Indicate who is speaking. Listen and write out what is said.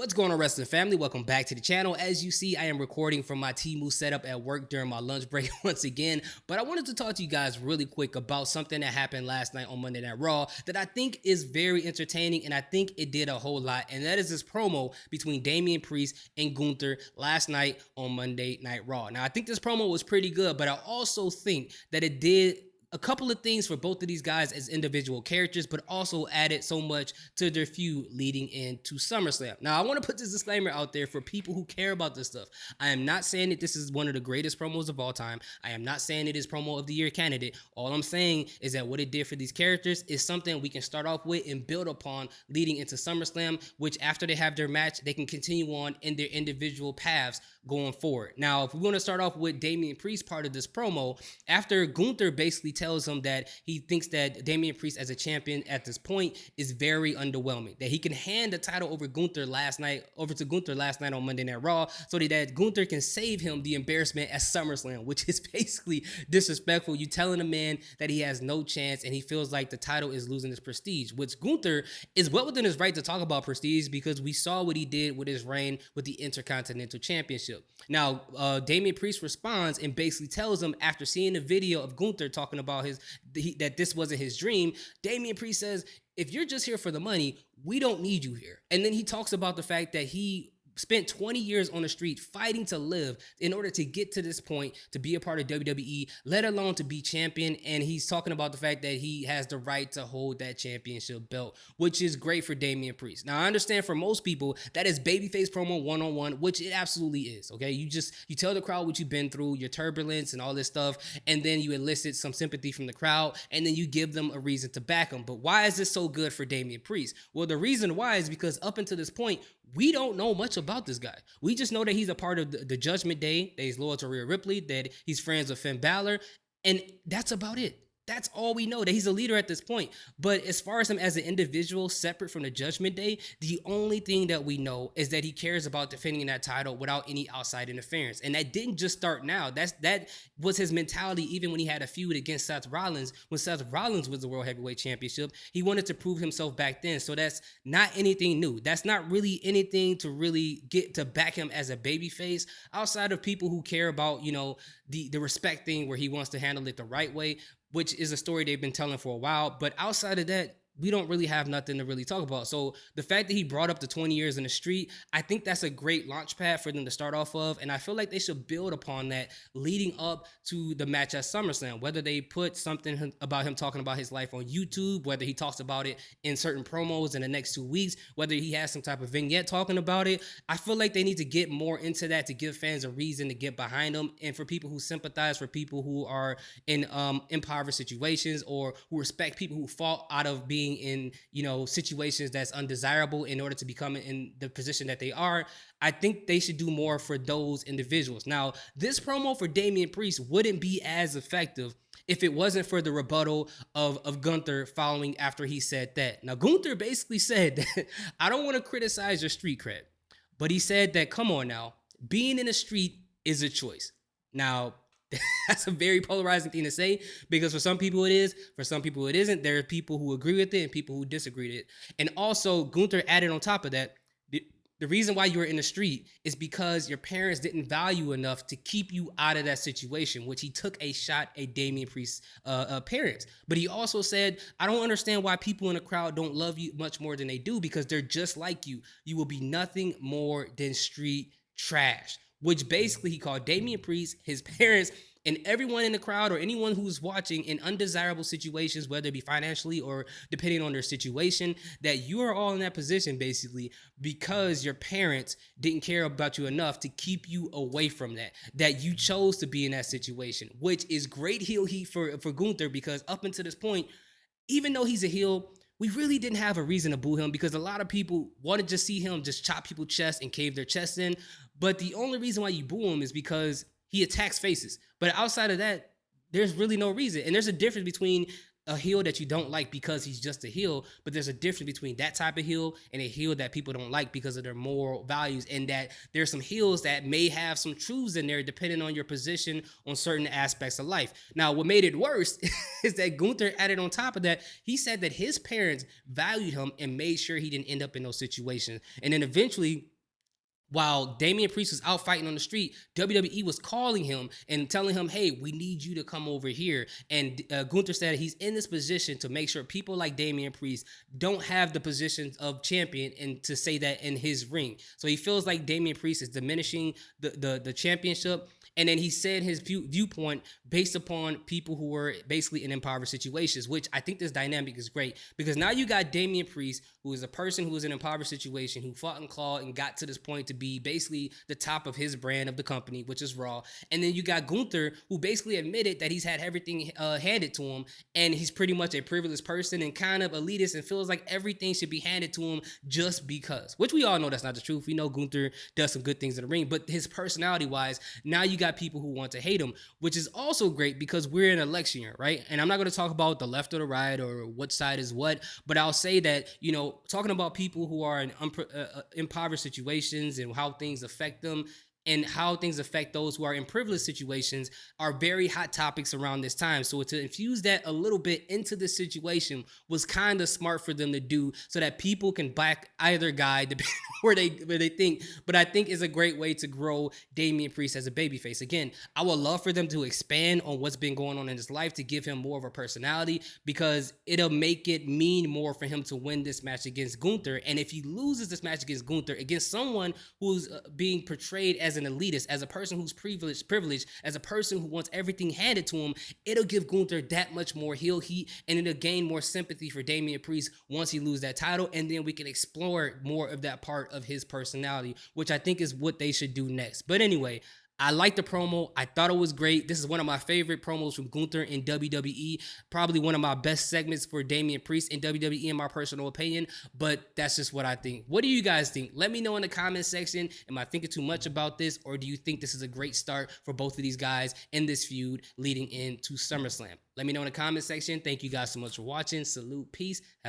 Speaker 1: What's going on, wrestling family? Welcome back to the channel. As you see, I am recording from my Temu setup at work during my lunch break once again, but I wanted to talk to you guys really quick about something that happened last night on Monday Night Raw that I think is very entertaining, and I think it did a whole lot, and that is this promo between Damian Priest and Gunther last night on Monday Night Raw. Now, I think this promo was pretty good, but I also think that it did a couple of things for both of these guys as individual characters, but also added so much to their feud leading into SummerSlam. Now, I want to put this disclaimer out there for people who care about this stuff. I am not saying that this is one of the greatest promos of all time. I am not saying it is promo of the year candidate. All I'm saying is that what it did for these characters is something we can start off with and build upon leading into SummerSlam, which after they have their match, they can continue on in their individual paths going forward. Now, if we want to start off with Damian Priest part of this promo, after Gunther basically tells him that he thinks that Damian Priest as a champion at this point is very underwhelming, that he can hand the title over to Gunther last night on Monday Night Raw, so that Gunther can save him the embarrassment at SummerSlam, which is basically disrespectful. You telling a man that he has no chance and he feels like the title is losing its prestige, which Gunther is well within his right to talk about prestige because we saw what he did with his reign with the Intercontinental Championship. Now, Damian Priest responds and basically tells him, after seeing the video of Gunther talking about that this wasn't his dream, Damian Priest says, if you're just here for the money, we don't need you here. And then he talks about the fact that he spent 20 years on the street fighting to live in order to get to this point, to be a part of WWE, let alone to be champion. And he's talking about the fact that he has the right to hold that championship belt, which is great for Damian Priest. Now, I understand for most people that is babyface promo one-on-one, which it absolutely is. Okay, you tell the crowd what you've been through, your turbulence and all this stuff, and then you elicit some sympathy from the crowd, and then you give them a reason to back them. But why is this so good for Damian Priest? Well, the reason why is because up until this point, we don't know much about this guy. We just know that he's a part of the Judgment Day, that he's loyal to Rhea Ripley, that he's friends with Finn Balor, and that's about it. That's all we know, that he's a leader at this point. But as far as him as an individual, separate from the Judgment Day, the only thing that we know is that he cares about defending that title without any outside interference. And that didn't just start now. That was his mentality even when he had a feud against Seth Rollins. When Seth Rollins was the World Heavyweight Championship, he wanted to prove himself back then. So that's not anything new. That's not really anything to really get to back him as a babyface, outside of people who care about, the respect thing where he wants to handle it the right way, which is a story they've been telling for a while. But outside of that, we don't really have nothing to really talk about. So the fact that he brought up the 20 years in the street, I think that's a great launch pad for them to start off of. And I feel like they should build upon that leading up to the match at SummerSlam, whether they put something about him talking about his life on YouTube, whether he talks about it in certain promos in the next 2 weeks, whether he has some type of vignette talking about it. I feel like they need to get more into that to give fans a reason to get behind them. And for people who sympathize, for people who are in impoverished situations, or who respect people who fought out of being in situations that's undesirable in order to become in the position that they are, I think they should do more for those individuals. Now, this promo for Damian Priest wouldn't be as effective if it wasn't for the rebuttal of Gunther following after he said that. Now, Gunther basically said that I don't want to criticize your street cred, but he said that, come on now, being in the street is a choice. Now, that's a very polarizing thing to say, because for some people it is, for some people it isn't. There are people who agree with it and people who disagree with it. And also, Gunther added on top of that, the reason why you were in the street is because your parents didn't value enough to keep you out of that situation, which he took a shot at Damian Priest's parents. But he also said, I don't understand why people in the crowd don't love you much more than they do, because they're just like you. You will be nothing more than street trash. Which basically he called Damian Priest, his parents, and everyone in the crowd or anyone who's watching in undesirable situations, whether it be financially or depending on their situation, that you are all in that position basically because your parents didn't care about you enough to keep you away from that you chose to be in that situation, which is great heel heat for Gunther, because up until this point, even though he's a heel, we really didn't have a reason to boo him, because a lot of people wanted to see him just chop people's chests and cave their chests in. But the only reason why you boo him is because he attacks faces. But outside of that, there's really no reason. And there's a difference between a heel that you don't like because he's just a heel, but there's a difference between that type of heel and a heel that people don't like because of their moral values, and that there's some heels that may have some truths in there depending on your position on certain aspects of life. Now, what made it worse is that Gunther added on top of that, he said that his parents valued him and made sure he didn't end up in those situations. And then eventually, while Damian Priest was out fighting on the street, WWE was calling him and telling him, hey, we need you to come over here. And Gunther said he's in this position to make sure people like Damian Priest don't have the position of champion, and to say that in his ring. So he feels like Damian Priest is diminishing the championship. And then he said his viewpoint based upon people who were basically in impoverished situations, which I think this dynamic is great, because now you got Damian Priest, who is a person who was in an impoverished situation, who fought and clawed and got to this point to be basically the top of his brand of the company, which is Raw. And then you got Gunther, who basically admitted that he's had everything handed to him, and he's pretty much a privileged person and kind of elitist and feels like everything should be handed to him just because, which we all know that's not the truth. We know Gunther does some good things in the ring, but his personality wise, now you got people who want to hate him, which is also great because we're in an election year, right? And I'm not going to talk about the left or the right or what side is what, but I'll say that, you know, talking about people who are in impoverished situations and how things affect them and how things affect those who are in privileged situations are very hot topics around this time. So to infuse that a little bit into the situation was kind of smart for them to do, so that people can back either guy depending where they think. But I think is a great way to grow Damian Priest as a babyface. Again, I would love for them to expand on what's been going on in his life to give him more of a personality, because it'll make it mean more for him to win this match against Gunther. And if he loses this match against Gunther, against someone who's being portrayed as an elitist, as a person who's privileged, as a person who wants everything handed to him, it'll give Gunther that much more heel heat, and it'll gain more sympathy for Damian Priest once he loses that title, and then we can explore more of that part of his personality, which I think is what they should do next. But anyway, I like the promo. I thought it was great. This is one of my favorite promos from Gunther in WWE. Probably one of my best segments for Damian Priest in WWE, in my personal opinion. But that's just what I think. What do you guys think? Let me know in the comment section. Am I thinking too much about this, or do you think this is a great start for both of these guys in this feud leading into SummerSlam? Let me know in the comment section. Thank you guys so much for watching. Salute. Peace. Have